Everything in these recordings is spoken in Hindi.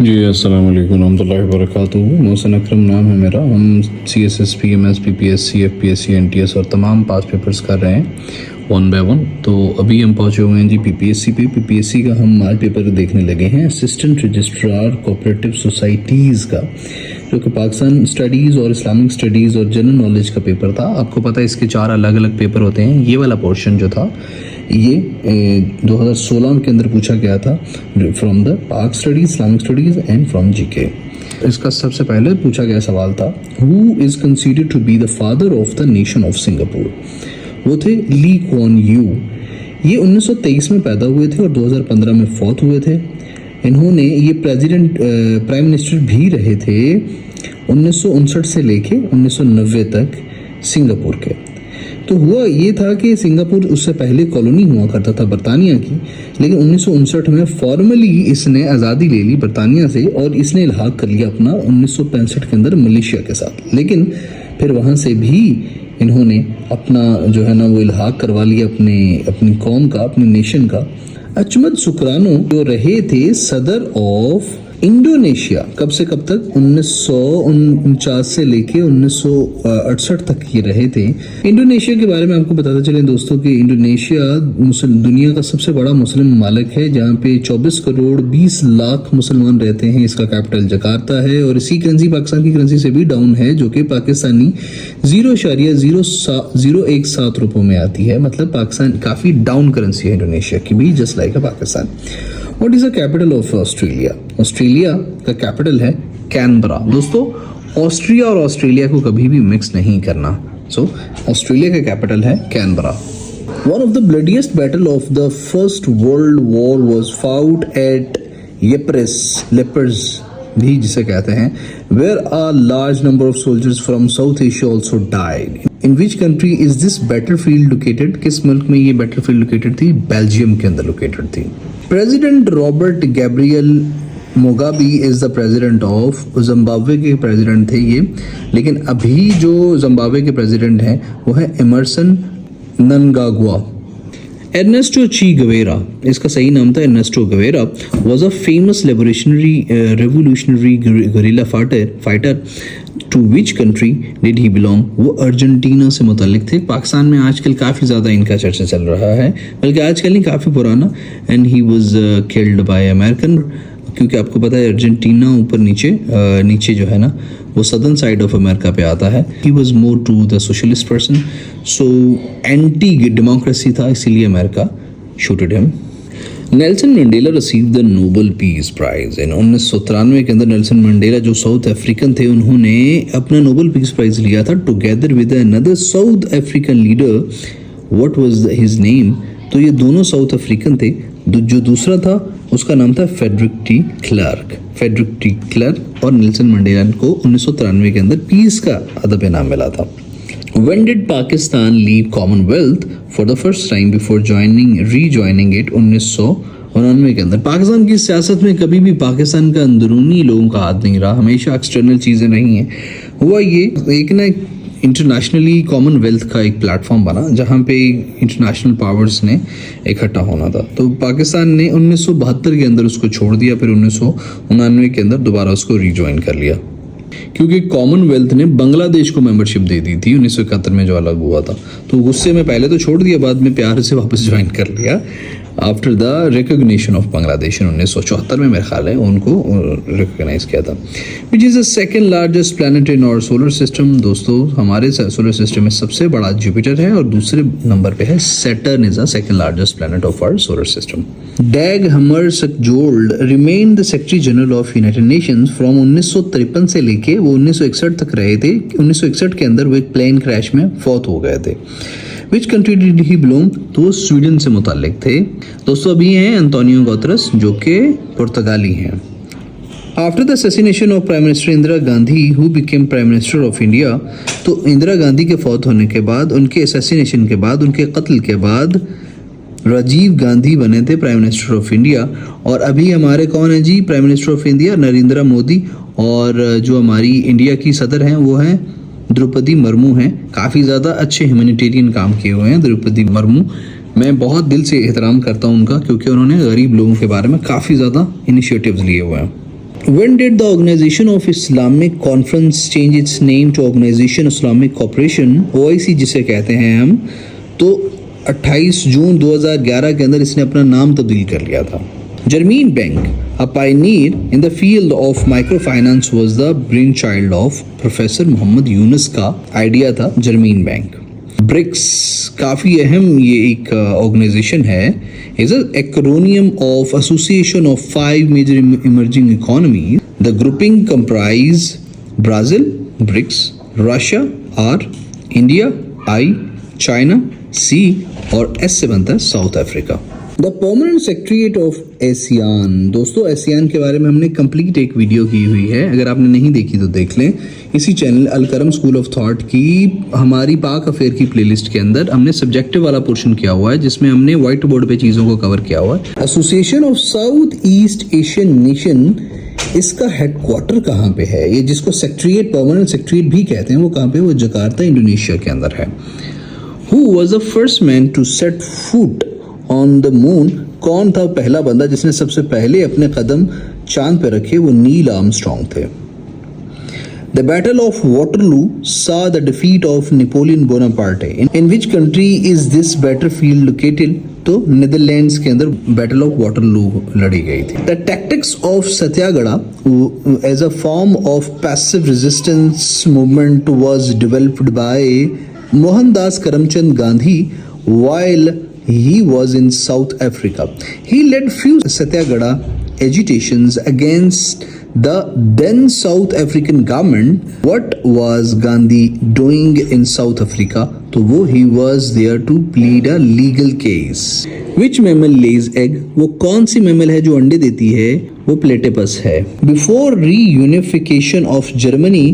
जी अस्सलाम वालेकुम रहमतुल्लाहि व बरकातुहू। मोहसिन अकरम नाम है मेरा। हम CSSP MS PPSC FPSC NTS और तमाम पास पेपर्स कर रहे हैं वन बाय वन। तो अभी हम पहुंचे हुए हैं जी PPSC पे। PPSC का हम आज पेपर देखने लगे हैं असिस्टेंट रजिस्ट्रार कोऑपरेटिव सोसाइटीज़ का, जो कि पाकिस्तान स्टडीज़ और इस्लामिक स्टडीज़ और जनरल नॉलेज का पेपर था। आपको पता है इसके 4 अलग अलग पेपर होते हैं। ये वाला पोर्शन जो था ये 2016 के अंदर पूछा गया था from the Pak studies, Islamic studies and from GK। इसका सबसे पहले पूछा गया सवाल था, who is considered to be the father of the nation of Singapore. वो थे ली क्वान यू। ये 1923 में पैदा हुए थे और 2015 में फौत हुए थे। इन्होंने ये प्राइम मिनिस्टर भी रहे थे 1959 से लेके 1990 तक सिंगापुर के। तो हुआ ये था कि सिंगापुर उससे पहले कॉलोनी हुआ करता था बरतानिया की, लेकिन 1959 में फॉर्मली इसने आज़ादी ले ली बरतानिया से और इसने इल्हाक कर लिया अपना 1965 के अंदर मलेशिया के साथ। लेकिन फिर वहाँ से भी इन्होंने अपना जो है ना वो इल्हाक करवा लिया अपनी कौम का, अपने नेशन का। अचमद सुकरानो जो रहे थे सदर ऑफ इंडोनेशिया, कब से कब तक, 1949 से लेके 1968 तक ये रहे थे। इंडोनेशिया के बारे में आपको बताते चले दोस्तों कि इंडोनेशिया दुनिया का सबसे बड़ा मुस्लिम ममालिक है, जहाँ पे 24 करोड़ 20 लाख मुसलमान रहते हैं। इसका कैपिटल जकार्ता है और इसी करेंसी पाकिस्तान की करेंसी से भी डाउन है, जो कि पाकिस्तानी 0.017 रुपयों में आती है। मतलब पाकिस्तान काफ़ी डाउन करेंसी है इंडोनेशिया की भी, just like Pakistan. What is the capital of Australia? Australia का कैपिटल है कैनबरा। दोस्तों ऑस्ट्रिया और ऑस्ट्रेलिया को कभी भी मिक्स नहीं करना। ऑस्ट्रेलिया का कैपिटल है Canberra. One of the bloodiest battle of the First World War was fought at Ypres भी जिसे कहते हैं, where a large number of soldiers from South Asia also died. In which country is this battlefield located? किस मुल्क में ये battlefield located थी? बेल्जियम के अंदर located थी। President Robert Gabriel Mugabe is the president of Zimbabwe के प्रेसिडेंट थे ये, लेकिन अभी जो जिम्बाब्वे के प्रेसिडेंट हैं वो है Emmerson Mnangagwa. Ernesto Che Guevara, इसका सही नाम था Ernesto Guevara, was a famous revolutionary guerrilla fighter. To which country did he belong? वो अर्जेंटीना से मुतल्लिक थे। पाकिस्तान में आजकल काफ़ी ज़्यादा इनका चर्चा चल रहा है, बल्कि आजकल नहीं, काफ़ी पुराना। And he was killed by American, क्योंकि आपको पता है अर्जेंटीना ऊपर नीचे जो है ना वो सदर्न साइड ऑफ अमेरिका पे आता है। He was more to the socialist person, so anti democracy था, इसीलिए America shooted him. Nelson Mandela receive the Nobel peace prize in 1993 के अंदर। नेल्सन मंडेला जो साउथ अफ्रीकन थे, उन्होंने अपना नोबेल पीस प्राइज लिया था together with another South African leader. What was his name? तो ये दोनों साउथ अफ्रीकन थे। जो दूसरा था उसका नाम था फेडरिक टी क्लर्क और नेल्सन मंडेला को 1993 के अंदर पीस का अदब इनाम मिला था। When did Pakistan leave Commonwealth for the first time before rejoining it? 1999 के अंदर। पाकिस्तान की सियासत में कभी भी पाकिस्तान का अंदरूनी लोगों का हाथ नहीं रहा, हमेशा एक्सटर्नल चीज़ें नहीं हैं। हुआ ये एक ना इंटरनेशनली कॉमनवेल्थ का एक प्लेटफॉर्म बना जहाँ पे इंटरनेशनल पावर्स ने इकट्ठा होना था। तो पाकिस्तान ने 1972 के अंदर उसको छोड़ दिया, फिर 1999 के अंदर दोबारा उसको रिज्वाइन कर लिया, क्योंकि कॉमनवेल्थ ने बांग्लादेश को मेंबरशिप दे दी थी 1971 में जो अलग हुआ था। तो गुस्से में पहले तो छोड़ दिया, बाद में प्यार से वापस ज्वाइन कर लिया after the recognition of Bangladesh. 1974 में मेरे ख्याल है उनको रिकॉग्नाइज किया था। Which is the second largest planet in our solar system? दोस्तों हमारे सोलर सिस्टम में सबसे बड़ा जुपिटर है और दूसरे नंबर पे है Saturn is the second largest planet of our solar system. Dag Hammarskjold remain the secretary general of United Nations from 1953 से लेके वो 1961 तक रहे थे। 1961 के अंदर वो एक प्लेन क्रैश में फौत हो गए थे। विच कंट्री डिड ही बिलोंग? तो वो स्वीडन से मुताल्लिक थे। दोस्तों अभी हैं एंटोनियो गुतेरेस जो कि पुर्तगाली हैं। After the assassination of prime minister Indira Gandhi who became prime minister of India, तो इंदिरा गांधी के फौत होने के बाद, उनके असैसिनेशन के बाद, उनके कत्ल के बाद राजीव गांधी बने थे प्राइम मिनिस्टर ऑफ इंडिया। और अभी हमारे कौन है जी prime minister of India? Narendra Modi. और जो हमारी इंडिया की सदर हैं वो हैं द्रौपदी मुर्मू हैं। काफ़ी ज़्यादा अच्छे ह्यूमैनिटेरियन काम किए हुए हैं द्रौपदी मुर्मू। मैं बहुत दिल से एहतराम करता हूँ उनका, क्योंकि उन्होंने गरीब लोगों के बारे में काफ़ी ज़्यादा इनिशिएटिव्स लिए हुए हैं। When did the Organization of Islamic Conference change its name to Organization Islamic Cooperation, OIC जिसे कहते हैं हम, तो 28 जून 2011 के अंदर इसने अपना नाम तब्दील कर लिया था। जर्मीन bank, a pioneer in the field of microfinance, was the brainchild of professor Muhammad Yunus का आइडिया था जर्मीन बैंक। ब्रिक्स काफ़ी अहम ये एक ऑर्गेनाइजेशन है, is a acronym of association of 5 major emerging economies. The grouping comprise Brazil, BRICS, Russia, R, India, I, China, C और एस से बनता है South Africa. The permanent secretariat of ASEAN, दोस्तों एशियान के बारे में हमने कंप्लीट एक वीडियो की हुई है, अगर आपने नहीं देखी तो देख लें। इसी channel Alkaram school of thought की हमारी पाक अफेयर की प्लेलिस्ट के अंदर हमने सब्जेक्टिव वाला पोर्शन किया हुआ है, जिसमें हमने व्हाइट बोर्ड पे चीज़ों को कवर किया हुआ है। Association of south east Asian nation, इसका हेडक्वार्टर कहाँ पे है, ये जिसको सेक्रेटरीट, परमानेंट सेक्रेटरीट भी कहते हैं, वो कहाँ पे, वो जकार्ता इंडोनेशिया के अंदर है। Who was the first man to set foot on the moon, कौन था पहला बंदा जिसने सबसे पहले अपने कदम चांद पे रखे, वो नील आर्मस्ट्रॉन्ग थे। The battle of Waterloo saw the defeat of Napoleon Bonaparte. In which country is this battlefield located? तो नीदरलैंड्स के अंदर बैटल ऑफ वाटरलू लड़ी गई थी। The tactics of satyagraha as a form of passive resistance movement was developed by Mohandas Karamchand Gandhi while he was in South Africa. He led few satyagraha agitations against the then South African government. What was Gandhi doing in South Africa? तो वो he was there to plead a legal case. Which mammal lays egg? वो कौन सी मैमल है जो अंडे देती है? वो प्लेटिपस है। Before reunification of Germany,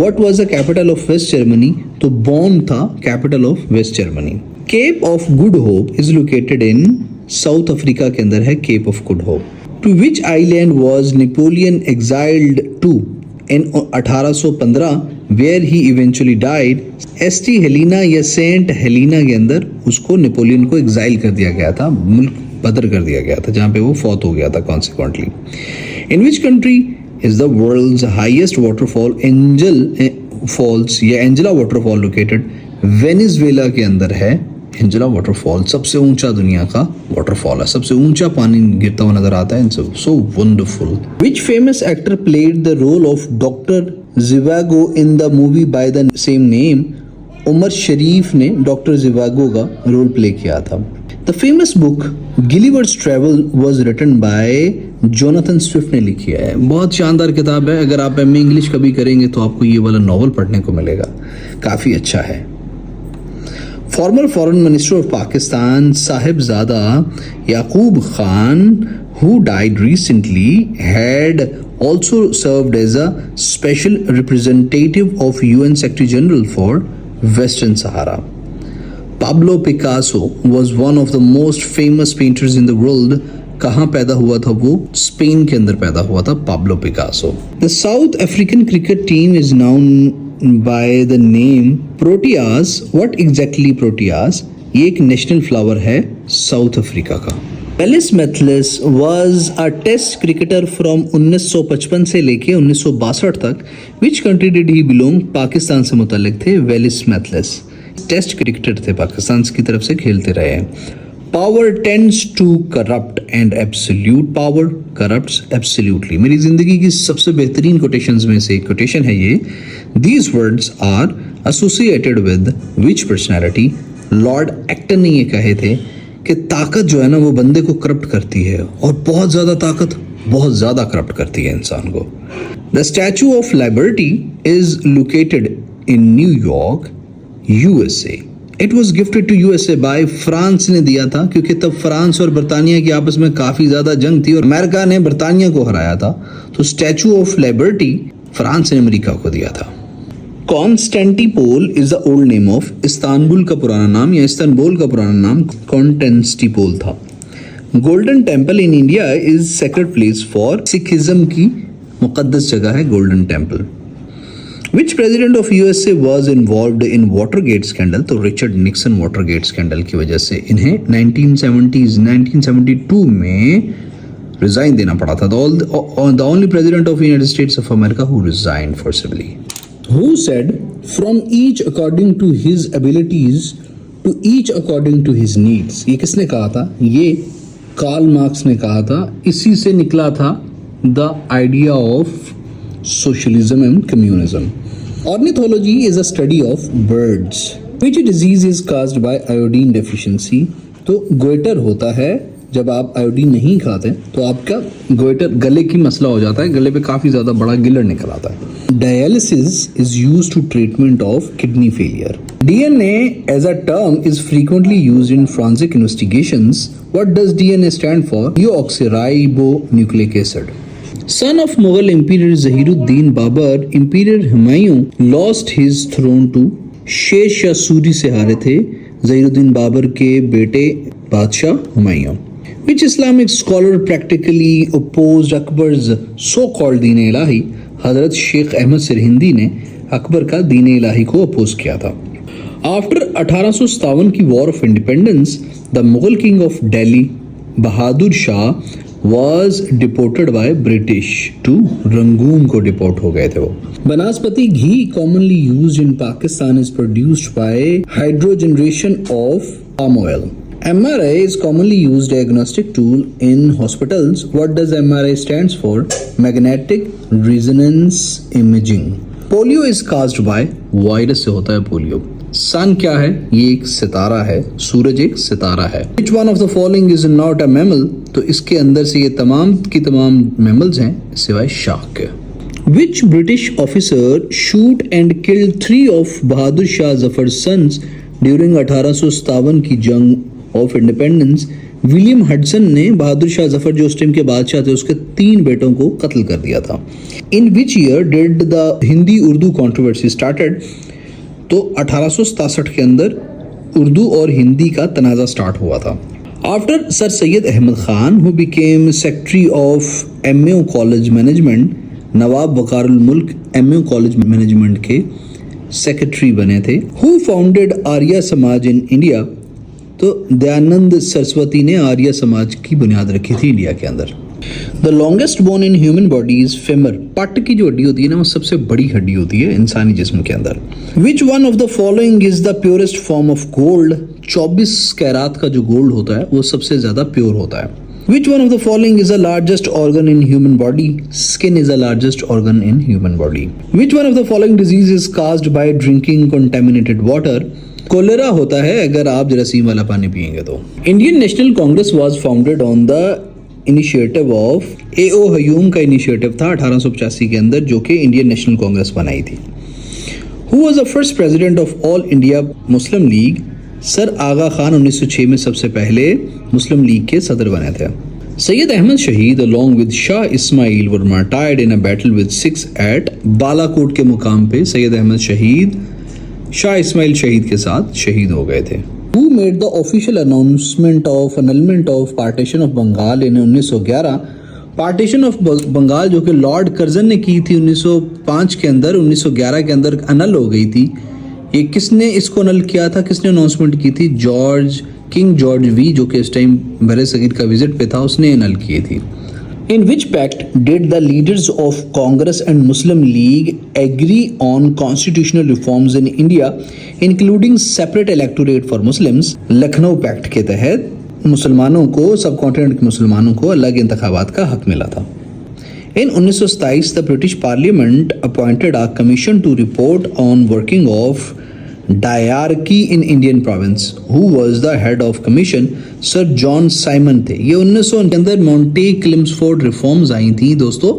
what was the capital of West Germany? तो Bonn था capital of West Germany. Cape of Good Hope is located in South Africa के अंदर है Cape of Good Hope. To which island was Napoleon exiled to in 1815 where he eventually died. ST Helena या सेंट हेलिना के अंदर उसको नेपोलियन को एग्जाइल कर दिया गया था, मुल्क बदर कर दिया गया था, जहाँ पे वो फौत हो गया था consequently. In which country is the world's highest waterfall Angel Falls या एंजेला वाटरफॉल लोकेटेड? वेनेजुएला के अंदर है एंजेला वाटरफॉल, सबसे ऊंचा दुनिया का वाटरफॉल है, सबसे ऊंचा पानी गिरता हुआ नजर आता है, so wonderful. Which famous actor played the role of doctor Zhivago in the movie by the same name? Omar Sharif ने डॉक्टर जिवागो का रोल प्ले किया था। The famous book Gulliver's travel was written by Jonathan Swift ने लिखी है। बहुत शानदार किताब है, अगर आप एमए इंग्लिश कभी करेंगे तो आपको ये वाला नॉवल पढ़ने को मिलेगा, काफ़ी अच्छा है। Former Foreign Minister of Pakistan Sahibzada Yaqub Khan, who died recently, had also served as a special representative of UN Secretary General for Western Sahara. Pablo Picasso was one of the most famous painters in the world. कहाँ पैदा हुआ था वो? स्पेन के अंदर पैदा हुआ था Pablo Picasso. The South African cricket team is known by the name Proteas. What exactly Proteas? ये एक नेशनल फ्लावर है साउथ अफ्रीका का। Wallis Mathias was a test cricketer from 1955 से लेके 1962 तक। Which country did he belong? Pakistan से मुतल्लिक थे वेलिस मैथलिस, टेस्ट क्रिकेटर थे, पाकिस्तान की तरफ से खेलते रहे हैं। Power tends to corrupt and absolute power corrupts absolutely. मेरी जिंदगी की सबसे बेहतरीन कोटेशंस में से एक कोटेशन है ये। These words are associated with which personality? Lord Acton ने ये कहे थे कि ताकत जो है ना वो बंदे को करप्ट करती है, और बहुत ज़्यादा ताकत बहुत ज़्यादा करप्ट करती है इंसान को। The Statue of Liberty is located in New York, USA. It was gifted to USA by France ने दिया था, क्योंकि तब फ्रांस और बरतानिया की आपस में काफ़ी ज़्यादा जंग थी और अमेरिका ने बरतानिया को हराया था, तो स्टैचू ऑफ लिबर्टी फ्रांस ने अमेरिका को दिया था। Constantinople is the old name of Istanbul का पुराना नाम या इस्तांबुल का पुराना नाम कॉन्स्टेंटिपोल था। Golden temple in India is sacred place for Sikhism की मुकद्दस जगह है golden temple. Which president of USA was involved in Watergate scandal? तो रिचर्ड निक्सन वाटरगेट स्कैंडल की वजह से इन्हें 1972 में रिजाइन देना पड़ा था. The only president of United States of America who resigned forcibly. Who said, "From each according to his abilities, to each according to his needs." ये किसने कहा था? ये कार्ल मार्क्स ने कहा था. इसी से निकला था the idea of socialism and communism. Ornithology is a study of birds. Which disease is caused by iodine deficiency? तो गोइटर होता है जब आप आयोडीन नहीं खाते तो आपका गोइटर गले की मसला हो जाता है, गले पे काफी ज्यादा बड़ा गिलर निकल आता है. Dialysis is used to treatment of kidney failure. DNA as a term is frequently used in forensic investigations. What does DNA stand for? Deoxyribonucleic acid. Son of Mughal Emperor Zahiruddin Babur, Emperor Humayun lost his throne to Sher Shah Suri से हारे थे ज़हीरुद्दीन बाबर के बेटे बादशाह Humayun. Which Islamic scholar practically opposed Akbar's so-called दीन इलाही? हजरत शेख अहमद सिरहिंदी ने अकबर का दीन इलाही को अपोज किया था. आफ्टर 1857 की war of independence the Mughal king of Delhi Bahadur Shah was deported by British to Rangoon को डिपोर्ट हो गए थे वो. बनास्पति घी commonly used in Pakistan is produced by hydrogenation of palm oil. MRI is commonly used diagnostic tool in hospitals. What does MRI stands for? Magnetic resonance imaging. Polio is caused by virus से होता है पोलियो. सन क्या है? ये एक सितारा है. सूरज एक सितारा है. Which one of the following is not a mammal? तो इसके अंदर से ये तमाम की तमाम मैमल्स हैं सिवाय शार्क के. Which British officer shoot and killed 3 of Bahadur Shah जफर's sons during 1857 की जंग ऑफ इंडिपेंडेंस? विलियम हडसन ने बहादुर शाह जफर जो उस टाइम के बादशाह थे उसके 3 बेटों को कत्ल कर दिया था. In which year did the Hindi Urdu controversy started? तो 1867 के अंदर उर्दू और हिंदी का तनाज़ा स्टार्ट हुआ था. After sir Syed Ahmad Khan who became secretary of MA college management, Nawab Viqar-ul Mulk MA college management के सेक्रेटरी बने थे. Who founded Arya Samaj in India? तो दयानंद सरस्वती ने आर्य समाज की बुनियाद रखी थी इंडिया के अंदर. The longest bone in human body is femur. पट की जो हड्डी होती है ना वो सबसे बड़ी हड्डी होती है इंसानी जिस्म के अंदर. विच one of the following is the purest form of gold? 24 कैरात का जो गोल्ड होता है वो सबसे ज्यादा प्योर होता है. Which one of the following is the largest organ in human body? Skin is the largest organ in human body. Which one of the following disease is caused by drinking contaminated water? Cholera होता है अगर आप जरासीम वाला पानी पिएंगे तो. Indian National Congress was founded on the initiative of AO. Hume का इनिशिएटिव था 1885 के अंदर जो कि इंडियन नेशनल कांग्रेस बनाई थी. Who was the first president of All India Muslim League? Sir Aga Khan 1906 में सबसे पहले मुस्लिम लीग के सदर बने थे. सैयद अहमद शहीद along with Shah Ismail were martyred in a battle with 6 at Balakot के मुकाम पे सैयद अहमद शहीद शाह इस्माइल शहीद के साथ शहीद हो गए थे. Who made the official announcement of annulment of partition of Bengal in 1911? Partition of Bengal जो कि लॉर्ड कर्जन ने की थी 1905 के अंदर 1911 के अंदर अनल हो गई थी. ये किसने इसको अनल किया था? किसने अनाउंसमेंट की थी? किंग जॉर्ज वी जो कि इस टाइम बरे सगीर का विजिट पे था उसने अनल की थी. In which pact did the leaders of Congress and Muslim League agree on constitutional reforms in India, including separate electorate for Muslims? Lucknow pact के तहत मुसलमानों को सब कॉन्टिनेंट के मुसलमानों को अलग इंतखाबात का हक मिला था. In 1927, the British Parliament appointed a commission to report on working of dyarchy in Indian province. Who was the head of commission? Sir John Simon थे. ये 1900 के अंदर मॉन्टे क्लिम्सफोर्ड रिफॉर्म्स आई थी दोस्तों.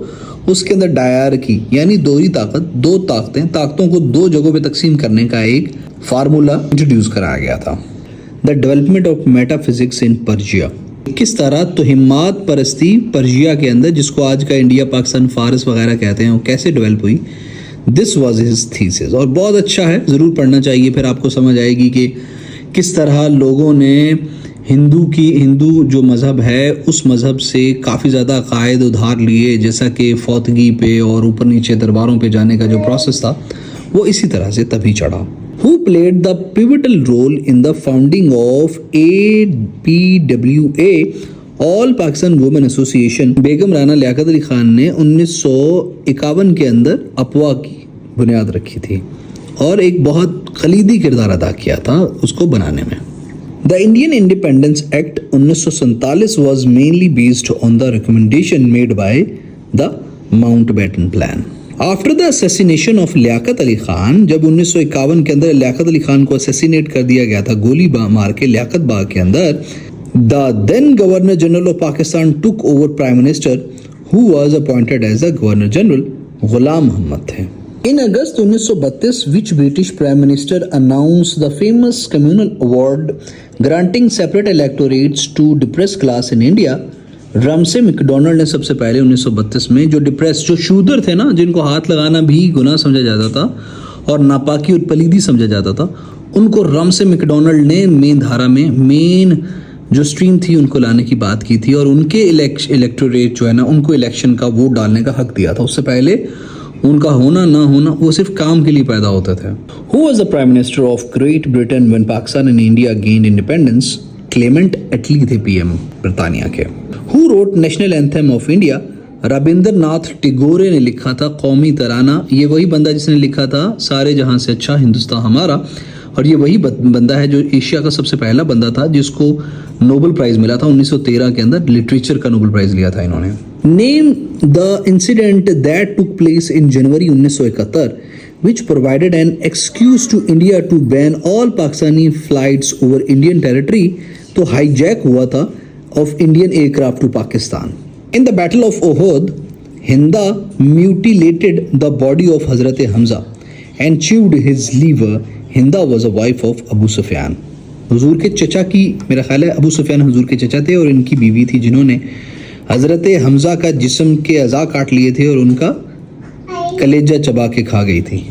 उसके अंदर डायरकी यानी दोहरी ताकत, 2 ताकतों को 2 जगहों पे तकसीम करने का एक फार्मूला इंट्रोड्यूस कराया गया था. The development of metaphysics in Persia. किस तरह तोहिमात परस्ती पर्शिया के अंदर जिसको आज का इंडिया पाकिस्तान फारस वगैरह कहते हैं वो कैसे डेवलप हुई? This was his thesis. और बहुत अच्छा है, ज़रूर पढ़ना चाहिए, फिर आपको समझ आएगी कि किस तरह लोगों ने हिंदू जो मज़हब है उस मज़हब से काफ़ी ज़्यादा अकायद उधार लिए, जैसा कि फौतगी पे और ऊपर नीचे दरबारों पे जाने का जो प्रोसेस था वो इसी तरह से तभी चढ़ा. Who played the pivotal role in the founding of APWA all Pakistan women association Begum Rana Liaquat Ali Khan ने 1951 के अंदर अफवाह की बुनियाद रखी थी और एक बहुत कलीदी किरदार अदा किया था उसको बनाने में। The Indian independence act 1947 was mainly based on the recommendation made by the Mountbatten Plan. After the assassination of Liaquat Ali Khan, जब 1951 के अंदर लियाकत अली खान को असैसिनेट कर दिया गया था गोली मार के लियाकत बाग के अंदर, the then Governor General of Pakistan took over Prime Minister, who was appointed as the Governor General, Ghulam Muhammad थे। In August 1932, which British Prime Minister announced the famous communal award granting separate electorates to depressed class in India, Ramsay MacDonald ने सबसे पहले 1932 में जो डिप्रेस जो शूदर थे ना, जिनको हाथ लगाना भी गुनाह समझा जाता था और नापाकी और पलीदी समझा जाता था, उनको रमसे मैकडोनाल्ड ने मेन धारा में मेन जो स्ट्रीम थी उनको लाने की बात की थी और उनके इलेक्टोरेट जो है ना उनको इलेक्शन का वोट डालने का हक दिया था। उससे पहले उनका होना ना होना वो सिर्फ काम के लिए पैदा होते थे। Who was the Prime Minister of Great Britain when Pakistan and India gained independence? Clement Attlee थे पीएम ब्रिटानिया के। Who wrote National Anthem of India? Rabindranath Tagore ने लिखा था कौमी तराना। ये वही बंदा जिसने लिखा था सारे जहां से अच्छा हिंदुस्तान हमारा, और ये वही बंदा है जो एशिया का सबसे पहला बंदा था जिसको नोबेल प्राइज मिला था 1913 के अंदर, लिटरेचर का नोबेल प्राइज लिया था इन्होंने। Name the incident that took place in January 1971 which provided an excuse to India to ban all Pakistani flights over Indian territory, तो हाईजैक हुआ था of Indian aircraft to Pakistan. In the Battle of Uhud, Hinda mutilated the body of Hazrat Hamza and chewed his liver. Hinda was a wife of Abu Sufyan. हुजूर के चचा की, मेरा ख्याल है अबू सुफियान हुजूर के चचा थे और इनकी बीवी थी जिन्होंने हजरत हमजा का जिस्म के अज़ा काट लिए थे और उनका कलेजा चबा के खा गई थी।